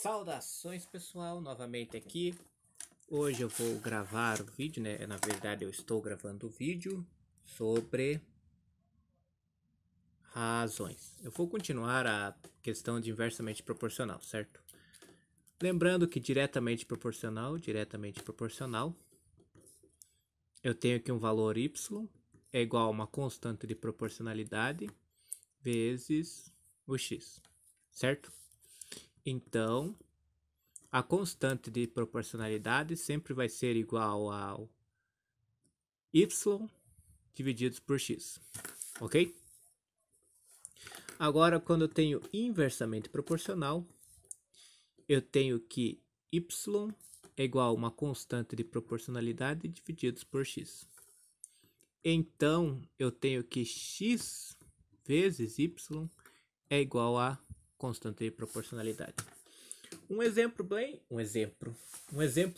Saudações pessoal, novamente aqui. Hoje eu vou gravar o vídeo, né? Na verdade eu estou gravando o vídeo sobre razões. Eu vou continuar a questão de inversamente proporcional, certo? Lembrando que diretamente proporcional, eu tenho aqui um valor y é igual a uma constante de proporcionalidade vezes o x, certo? Então, a constante de proporcionalidade sempre vai ser igual ao y divididos por x, ok? Agora, quando eu tenho inversamente proporcional, eu tenho que y é igual a uma constante de proporcionalidade divididos por x. Então, eu tenho que x vezes y é igual a constante de proporcionalidade. Um exemplo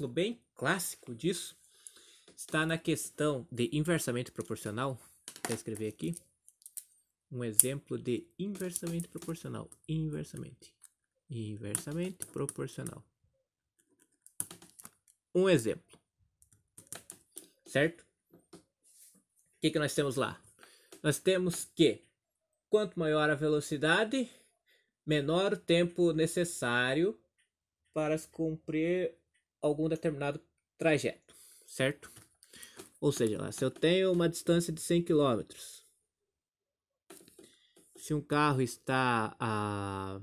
bem clássico disso está na questão de inversamente proporcional. Vou escrever aqui um exemplo de inversamente proporcional. Inversamente proporcional. Um exemplo, certo? O que nós temos lá? Nós temos que quanto maior a velocidade, menor o tempo necessário para se cumprir algum determinado trajeto, certo? Ou seja, lá, se eu tenho uma distância de 100 km, se um carro está a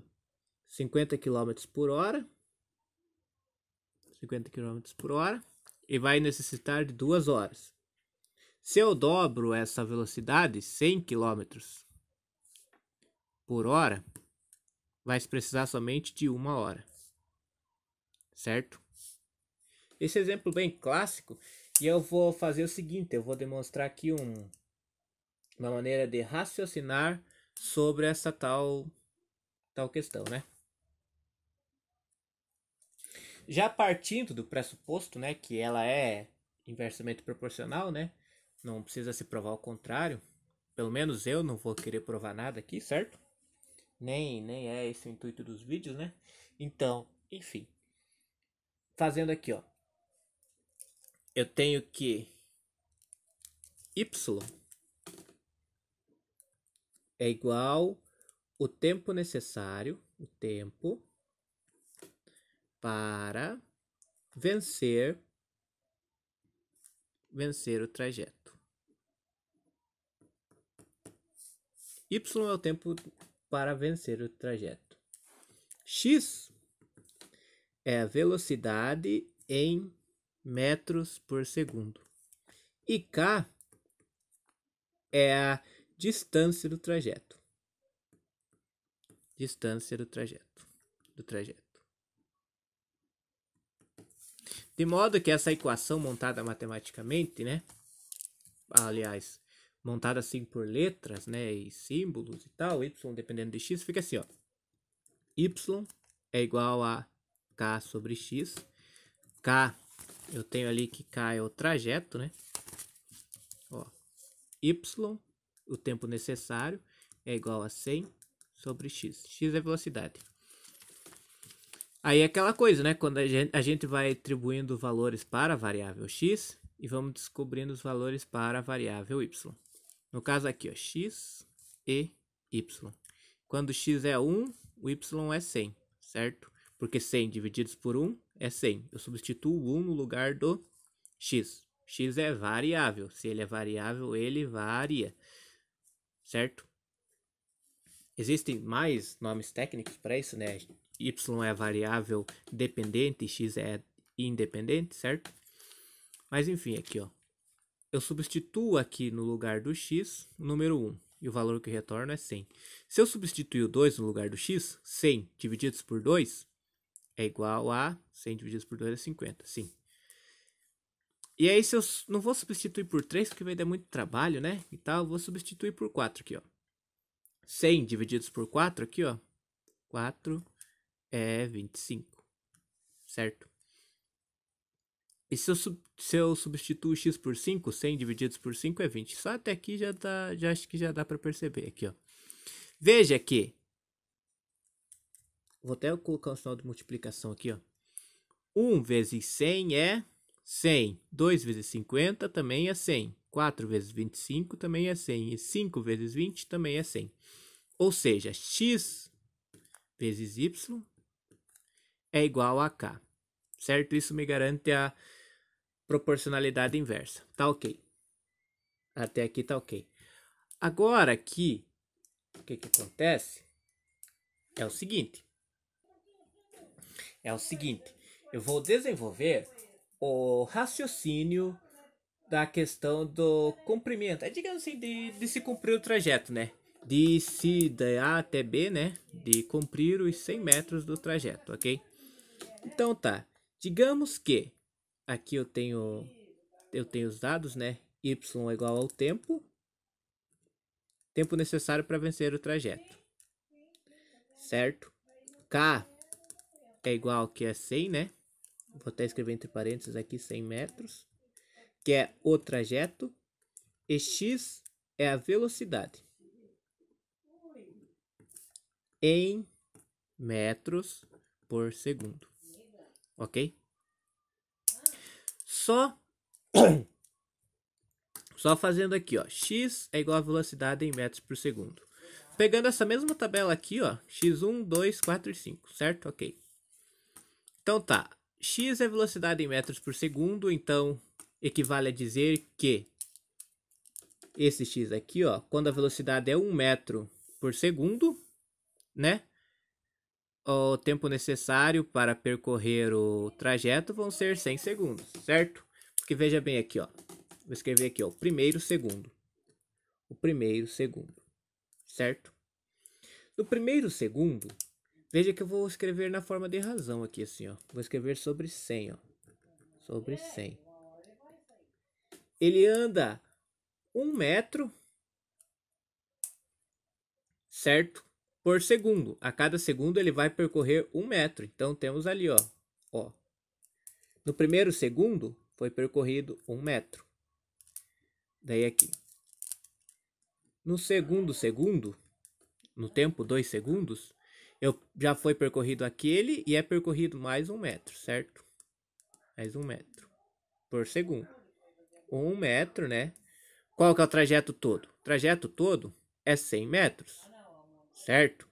50 km por hora, e vai necessitar de 2 horas. Se eu dobro essa velocidade, 100 km por hora, vai precisar somente de 1 hora, certo? Esse exemplo bem clássico, e eu vou fazer o seguinte, eu vou demonstrar aqui uma maneira de raciocinar sobre essa tal questão, né? Já partindo do pressuposto, né, que ela é inversamente proporcional, né? Não precisa se provar o contrário. Pelo menos eu não vou querer provar nada aqui, certo? Nem é esse o intuito dos vídeos, né? Então, enfim. Fazendo aqui, ó. Eu tenho que y é igual o tempo necessário, para vencer o trajeto. Y é o tempo para vencer o trajeto. X é a velocidade em metros por segundo. E K é a distância do trajeto. De modo que essa equação montada matematicamente, né? Aliás, montada assim por letras, né? E símbolos e tal, y dependendo de x, fica assim, ó. Y é igual a K sobre x. K, eu tenho ali que K é o trajeto, né? Ó, y, o tempo necessário, é igual a 100 sobre x. X é velocidade. Aí é aquela coisa, né? Quando a gente vai atribuindo valores para a variável x e vamos descobrindo os valores para a variável y. No caso aqui, ó, x e y. Quando x é 1, o y é 100, certo? Porque 100 divididos por 1 é 100. Eu substituo 1 no lugar do x. X é variável. Se ele é variável, ele varia, certo? Existem mais nomes técnicos para isso, né? Y é variável dependente, x é independente, certo? Mas enfim, aqui, ó. Eu substituo aqui no lugar do x o número 1 e o valor que retorna é 100. Se eu substituir o 2 no lugar do x, 100 divididos por 2 é igual a 100 divididos por 2 é 50, sim. E aí se eu não vou substituir por 3 porque vai dar muito trabalho, né? E tal, eu vou substituir por 4 aqui, ó. 100 divididos por 4 aqui, ó. 4 é 25, certo? E se eu substituo x por 5, 100 divididos por 5 é 20. Só até aqui acho que já dá para perceber aqui, ó. Veja que Vou até colocar um sinal de multiplicação aqui, ó. 1 vezes 100 é 100. 2 vezes 50 também é 100. 4 vezes 25 também é 100. E 5 vezes 20 também é 100. Ou seja, x vezes y é igual a k. Certo? Isso me garante a proporcionalidade inversa. Tá ok. Até aqui tá ok. Agora aqui, o que acontece? É o seguinte. Eu vou desenvolver o raciocínio da questão do comprimento. É, digamos assim, de se cumprir o trajeto, né? De A até B, né? De cumprir os 100 metros do trajeto, ok? Então tá. Digamos que aqui eu tenho os dados, né? Y é igual ao tempo necessário para vencer o trajeto, certo? K é igual que é 100, né? Vou até escrever entre parênteses aqui 100 metros, que é o trajeto, e x é a velocidade em metros por segundo, ok? Só fazendo aqui, ó, x é igual a velocidade em metros por segundo. Pegando essa mesma tabela aqui, ó, x1, 2, 4 e 5, certo? Ok. Então tá, x é velocidade em metros por segundo, então equivale a dizer que esse x aqui, ó, quando a velocidade é 1 metro por segundo, né? O tempo necessário para percorrer o trajeto vão ser 100 segundos, certo? Porque veja bem aqui, ó. Vou escrever aqui, ó, o primeiro segundo, certo? No primeiro segundo, veja que eu vou escrever na forma de razão aqui, assim, ó. Vou escrever sobre 100, ó. Sobre 100. Ele anda 1 metro, certo? Por segundo. A cada segundo ele vai percorrer 1 metro. Então temos ali, ó. No primeiro segundo foi percorrido 1 metro. Daí aqui. No segundo segundo, no tempo 2 segundos, já foi percorrido aquele e é percorrido mais 1 metro, certo? Mais 1 metro por segundo. 1 metro, né? Qual que é o trajeto todo? O trajeto todo é 100 metros, certo?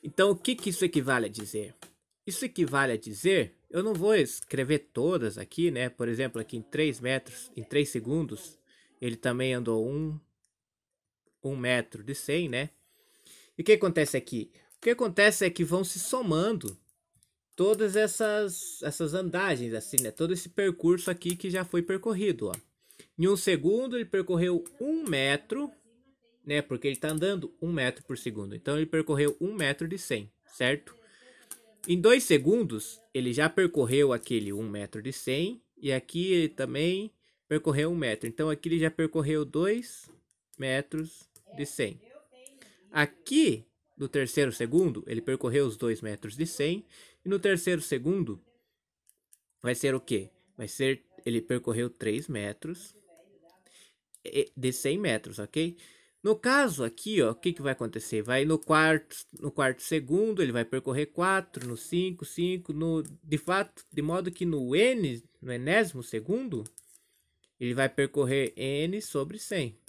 Então, o que isso equivale a dizer? Isso equivale a dizer, eu não vou escrever todas aqui, né? Por exemplo, aqui em 3 metros, em 3 segundos, ele também andou 1 metro de 100, né? E o que acontece aqui? O que acontece é que vão se somando todas essas andagens, assim, né? Todo esse percurso aqui que já foi percorrido, ó. Em 1 segundo, ele percorreu 1 metro, né? Porque ele está andando 1 metro por segundo. Então, ele percorreu 1 metro de 100, certo? Em 2 segundos, ele já percorreu aquele 1 metro de 100. E aqui ele também percorreu 1 metro. Então, aqui ele já percorreu 2 metros de 100. Aqui, no terceiro segundo, ele percorreu os 2 metros de 100. E no terceiro segundo, vai ser o quê? Vai ser, ele percorreu 3 metros de 100 metros, ok? No caso aqui, ó, o que vai acontecer? Vai no quarto segundo, ele vai percorrer 4, no 5, 5, de fato, de modo que no enésimo segundo, ele vai percorrer n sobre 100.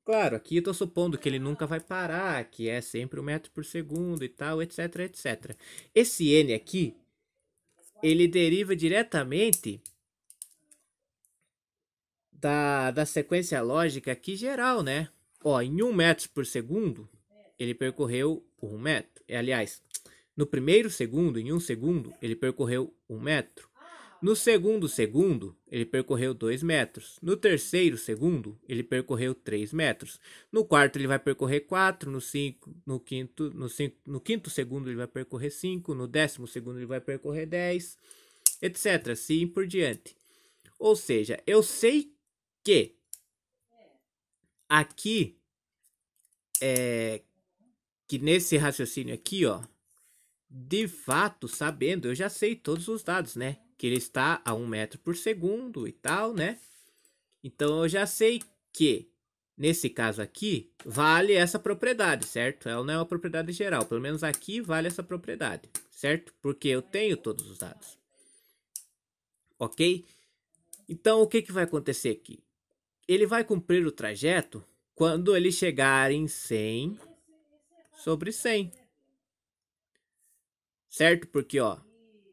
Claro, aqui eu estou supondo que ele nunca vai parar, que é sempre 1 metro por segundo e tal, etc, etc. Esse n aqui, ele deriva diretamente da sequência lógica aqui geral, né? Ó, em 1 metro por segundo, ele percorreu 1 metro. Aliás, no primeiro segundo, em 1 segundo, ele percorreu 1 metro. No segundo segundo, ele percorreu 2 metros. No terceiro segundo, ele percorreu 3 metros. No quarto, ele vai percorrer 4. No quinto segundo, ele vai percorrer 5. No 10º segundo, ele vai percorrer 10, etc. Assim por diante. Ou seja, eu sei que aqui, que nesse raciocínio aqui, ó, de fato, sabendo, eu já sei todos os dados, né? Que ele está a 1 metro por segundo e tal, né? Então, eu já sei que nesse caso aqui, vale essa propriedade, certo? Ela não é uma propriedade geral, pelo menos aqui vale essa propriedade, certo? Porque eu tenho todos os dados. Ok? Então, o que vai acontecer aqui? Ele vai cumprir o trajeto quando ele chegar em 100 sobre 100. Certo? Porque, ó,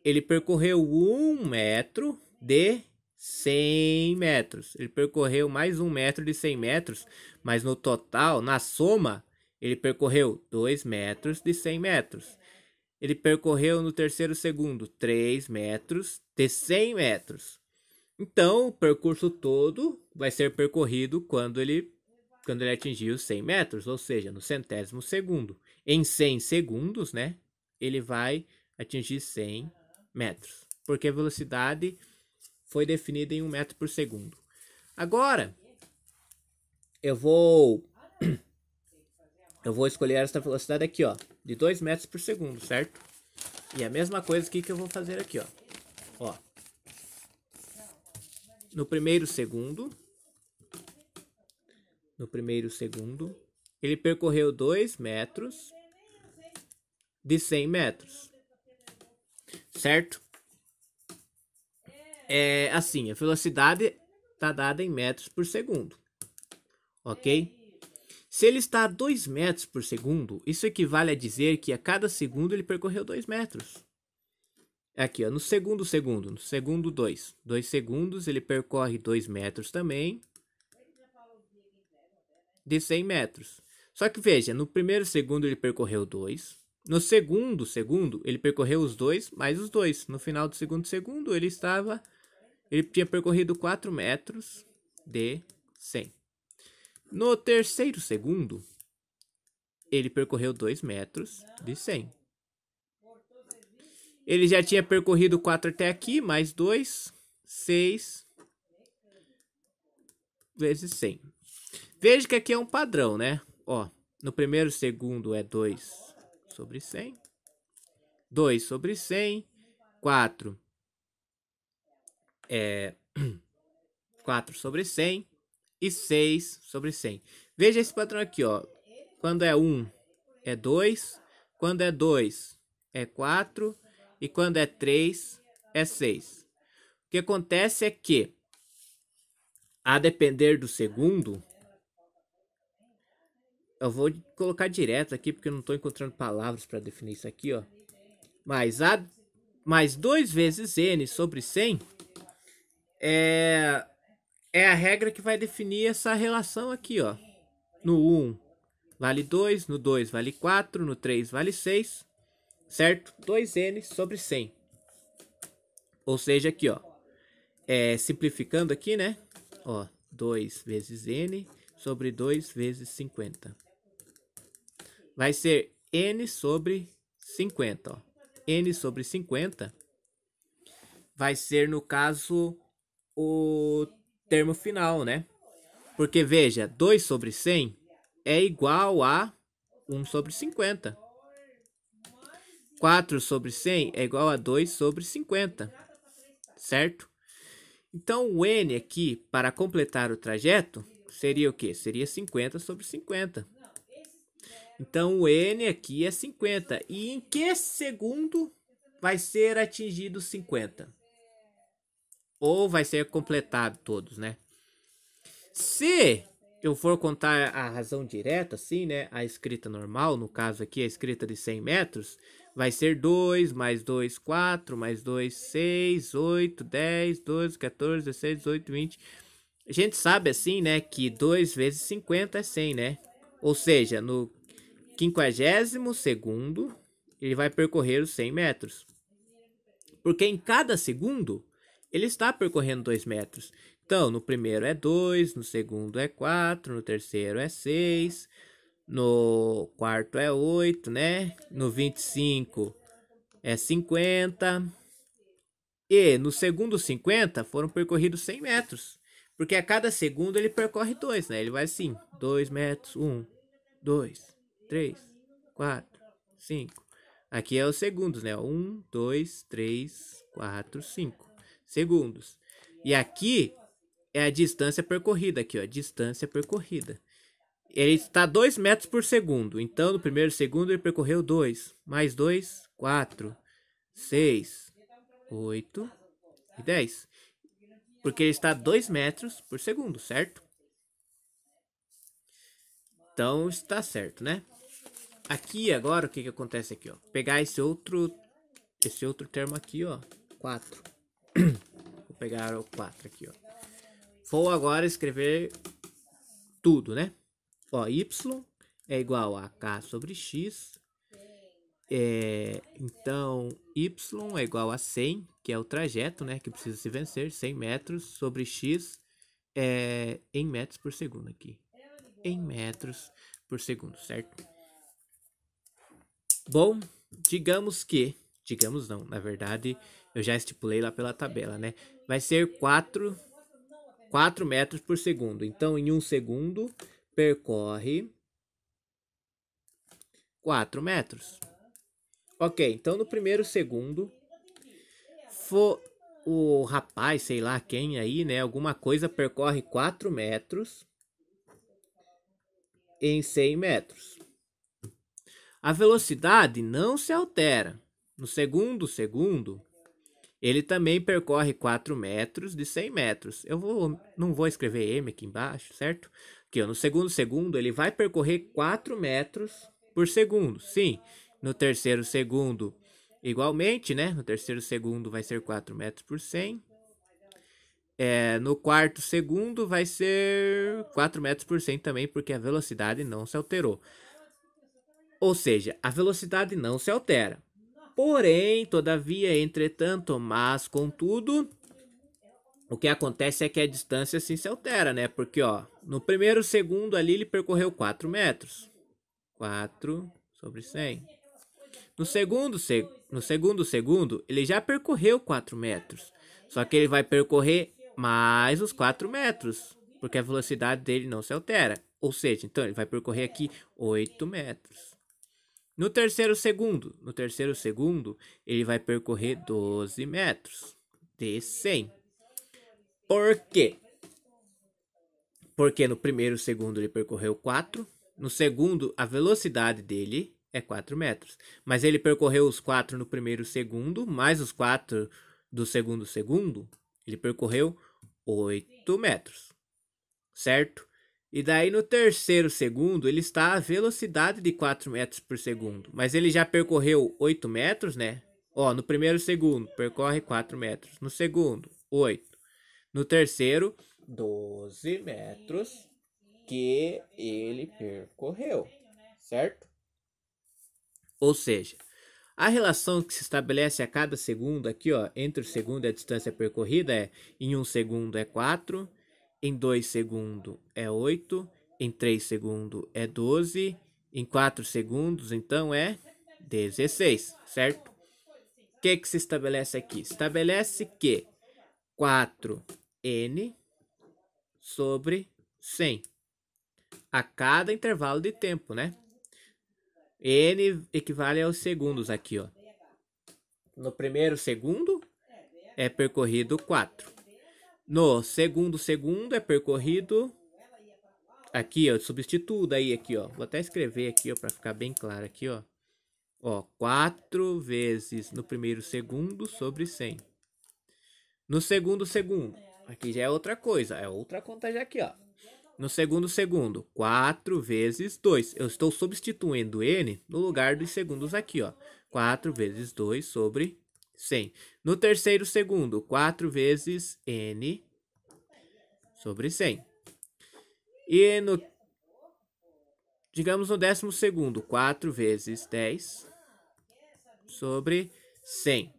ele percorreu 1 metro de 100 metros. Ele percorreu mais 1 metro de 100 metros, mas no total, na soma, ele percorreu 2 metros de 100 metros. Ele percorreu no terceiro segundo 3 metros de 100 metros. Então, o percurso todo vai ser percorrido quando ele atingir os 100 metros, ou seja, no centésimo segundo. Em 100 segundos, né, ele vai atingir 100 metros, porque a velocidade foi definida em 1 metro por segundo. Agora, eu vou escolher essa velocidade aqui, ó, de 2 metros por segundo, certo? E a mesma coisa aqui que eu vou fazer aqui, ó. Ó. No primeiro segundo, ele percorreu 2 metros de 100 metros, certo? É assim, a velocidade está dada em metros por segundo, ok? Se ele está a 2 metros por segundo, isso equivale a dizer que a cada segundo ele percorreu 2 metros. Aqui, ó, no segundo 2. 2 segundos ele percorre 2 metros também, de 100 metros. Só que veja, no primeiro segundo ele percorreu 2. No segundo segundo ele percorreu os 2 mais os 2. No final do segundo segundo ele tinha percorrido 4 metros de 100. No terceiro segundo ele percorreu 2 metros de 100. Ele já tinha percorrido 4 até aqui, mais 2, 6 vezes 100. Veja que aqui é um padrão, né? Ó, no primeiro segundo é 2 sobre 100. 2 sobre 100. 4 é 4 sobre 100. E 6 sobre 100. Veja esse padrão aqui, ó. Quando é 1, é 2. Quando é 2, é 4. E quando é 3, é 6. O que acontece é que, a depender do segundo, eu vou colocar direto aqui, porque eu não estou encontrando palavras para definir isso aqui, ó. Mais 2 vezes n sobre 100 é a regra que vai definir essa relação aqui, ó. No 1 vale 2, no 2 vale 4, no 3 vale 6, certo? 2n sobre 100. Ou seja, aqui, ó, simplificando aqui, né? Ó, 2 vezes n sobre 2 vezes 50. Vai ser n sobre 50, ó. N sobre 50 vai ser, no caso, o termo final, né? Porque, veja, 2 sobre 100 é igual a 1 sobre 50. 4 sobre 100 é igual a 2 sobre 50, certo? Então, o n aqui, para completar o trajeto, seria o quê? Seria 50 sobre 50. Então, o n aqui é 50. E em que segundo vai ser atingido 50? Ou vai ser completado todos, né? Se eu for contar a razão direta, assim, né? A escrita normal, no caso aqui, a escrita de 100 metros, vai ser 2, mais 2, 4, mais 2, 6, 8, 10, 12, 14, 16, 18, 20. A gente sabe, assim, né? Que 2 vezes 50 é 100, né? Ou seja, no 50º, ele vai percorrer os 100 metros. Porque em cada segundo, ele está percorrendo 2 metros. Então, no primeiro é 2, no segundo é 4, no terceiro é 6, no quarto é 8, né? No 25 é 50. E no segundo 50 foram percorridos 100 metros. Porque a cada segundo ele percorre 2, né? Ele vai assim, 2 metros, 1, 2, 3, 4, 5. Aqui é os segundos, né? 1, 2, 3, 4, 5 segundos. E aqui é a distância percorrida, aqui, ó, distância percorrida. ele está 2 metros por segundo. Então, no primeiro segundo, ele percorreu 2. Mais 2, 4, 6, 8 e 10. Porque ele está a 2 metros por segundo, certo? Então, está certo, né? Aqui, agora, o que acontece aqui, ó? Pegar esse outro termo aqui, ó. 4. Vou pegar o 4 aqui, ó. Vou agora escrever tudo, né? Ó, y é igual a k sobre x. Então, y é igual a 100, que é o trajeto, né? Que precisa se vencer, 100 metros sobre x em metros por segundo aqui. Em metros por segundo, certo? Bom, digamos não, na verdade, eu já estipulei lá pela tabela, né? Vai ser 4 metros por segundo. Então, em 1 segundo, percorre 4 metros. Ok, então no primeiro segundo, o rapaz, sei lá quem aí, né? Alguma coisa percorre 4 metros em 100 metros. A velocidade não se altera. No segundo segundo, ele também percorre 4 metros de 100 metros. Não vou escrever M aqui embaixo, certo? Aqui, ó, no segundo segundo, ele vai percorrer 4 metros por segundo. Sim, no terceiro segundo, igualmente, né? No terceiro segundo vai ser 4 metros por 100. No quarto segundo vai ser 4 metros por 100 também, porque a velocidade não se alterou. Ou seja, a velocidade não se altera. Porém, todavia, entretanto, mas, contudo, o que acontece é que a distância sim se altera, né? Porque, ó, no primeiro segundo ali ele percorreu 4 metros. 4 sobre 100. No segundo segundo, ele já percorreu 4 metros. Só que ele vai percorrer mais os 4 metros, porque a velocidade dele não se altera. Ou seja, então ele vai percorrer aqui 8 metros. No terceiro segundo, ele vai percorrer 12 metros de 100. Por quê? Porque no primeiro segundo ele percorreu 4. No segundo, a velocidade dele é 4 metros. Mas ele percorreu os 4 no primeiro segundo, mais os 4 do segundo segundo, ele percorreu 8 metros. Certo? E daí no terceiro segundo, ele está a velocidade de 4 metros por segundo. Mas ele já percorreu 8 metros, né? Ó, no primeiro segundo, percorre 4 metros. No segundo, 8. No terceiro, 12 metros que ele percorreu. Certo? Ou seja, a relação que se estabelece a cada segundo aqui, ó, entre o segundo e a distância percorrida é: em 1 segundo é 4, em 2 segundos é 8, em 3 segundos é 12, em 4 segundos, então, é 16, certo? O que se estabelece aqui? Estabelece que 4n sobre 100 a cada intervalo de tempo, né? N equivale aos segundos aqui, ó. No primeiro segundo é percorrido 4. No segundo segundo é percorrido aqui, ó, substituo daí aqui, ó. Vou até escrever aqui, ó, para ficar bem claro aqui, ó. Ó, 4 vezes no primeiro segundo sobre 100. No segundo segundo, aqui já é outra coisa, é outra conta já aqui, ó. No segundo segundo, 4 vezes 2. Eu estou substituindo n no lugar dos segundos aqui, ó. 4 vezes 2 sobre 100. No terceiro segundo, 4 vezes n sobre 100. E digamos no décimo segundo, 4 vezes 10 sobre 100.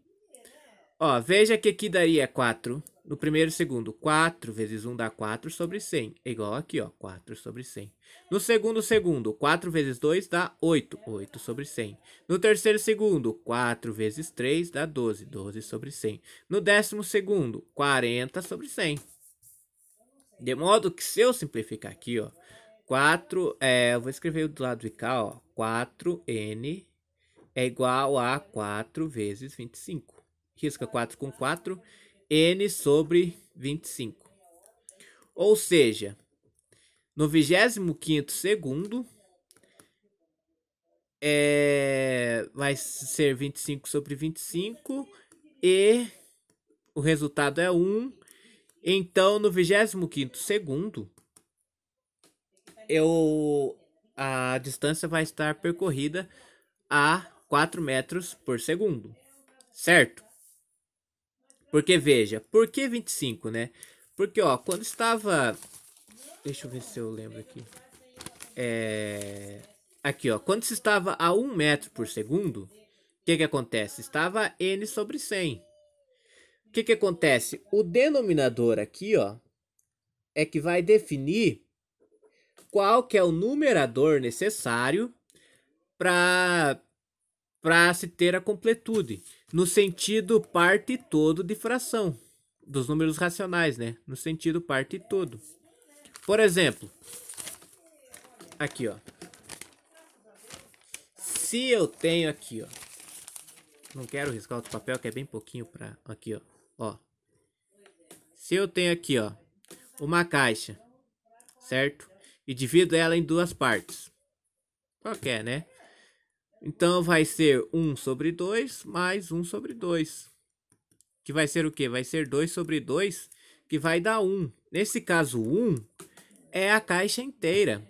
Ó, veja que aqui daria 4 no primeiro segundo. 4 vezes 1 dá 4 sobre 100. É igual aqui, ó, 4 sobre 100. No segundo segundo, 4 vezes 2 dá 8. 8 sobre 100. No terceiro segundo, 4 vezes 3 dá 12. 12 sobre 100. No décimo segundo, 40 sobre 100. De modo que se eu simplificar aqui, ó, 4, eu vou escrever do lado de cá, ó, 4n é igual a 4 vezes 25. Risca 4 com 4, n sobre 25. Ou seja, No 25º segundo, vai ser 25 sobre 25 e o resultado é 1. Então, no 25º segundo, a distância vai estar percorrida a 4 metros por segundo, certo? Porque, veja, por que 25, né? Porque, ó, quando estava... Deixa eu ver se eu lembro aqui. Aqui, ó, quando se estava a 1 metro por segundo, o que acontece? Estava n sobre 100. O que acontece? O denominador aqui, ó, é que vai definir qual que é o numerador necessário para se ter a completude, no sentido parte e todo de fração, dos números racionais, né? No sentido parte e todo. Por exemplo, aqui, ó. Se eu tenho aqui, ó, não quero riscar outro papel que é bem pouquinho para aqui, ó. Se eu tenho aqui, ó, uma caixa, certo? E divido ela em duas partes. Qualquer, né? Então vai ser 1 sobre 2 mais 1 sobre 2. Que vai ser o quê? Vai ser 2 sobre 2, que vai dar 1. Nesse caso, 1 é a caixa inteira.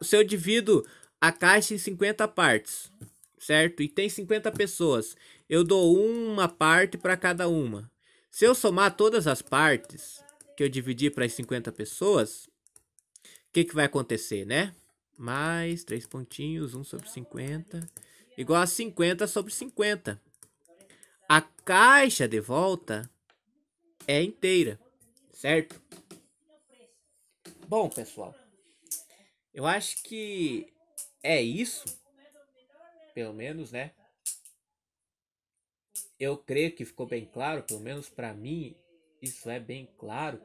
Se eu divido a caixa em 50 partes, certo? E tem 50 pessoas, eu dou uma parte para cada uma. Se eu somar todas as partes que eu dividi para as 50 pessoas, o que vai acontecer, né? Mais 3 pontinhos, 1 sobre 50, igual a 50 sobre 50. A caixa de volta é inteira, certo? Bom, pessoal, eu acho que é isso, pelo menos, né? Eu creio que ficou bem claro, pelo menos para mim, isso é bem claro.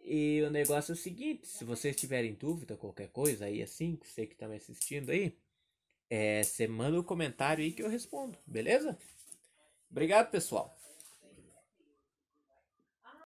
E o negócio é o seguinte, se vocês tiverem dúvida, qualquer coisa aí assim, você que tá me assistindo aí, você manda um comentário aí que eu respondo, beleza? Obrigado, pessoal.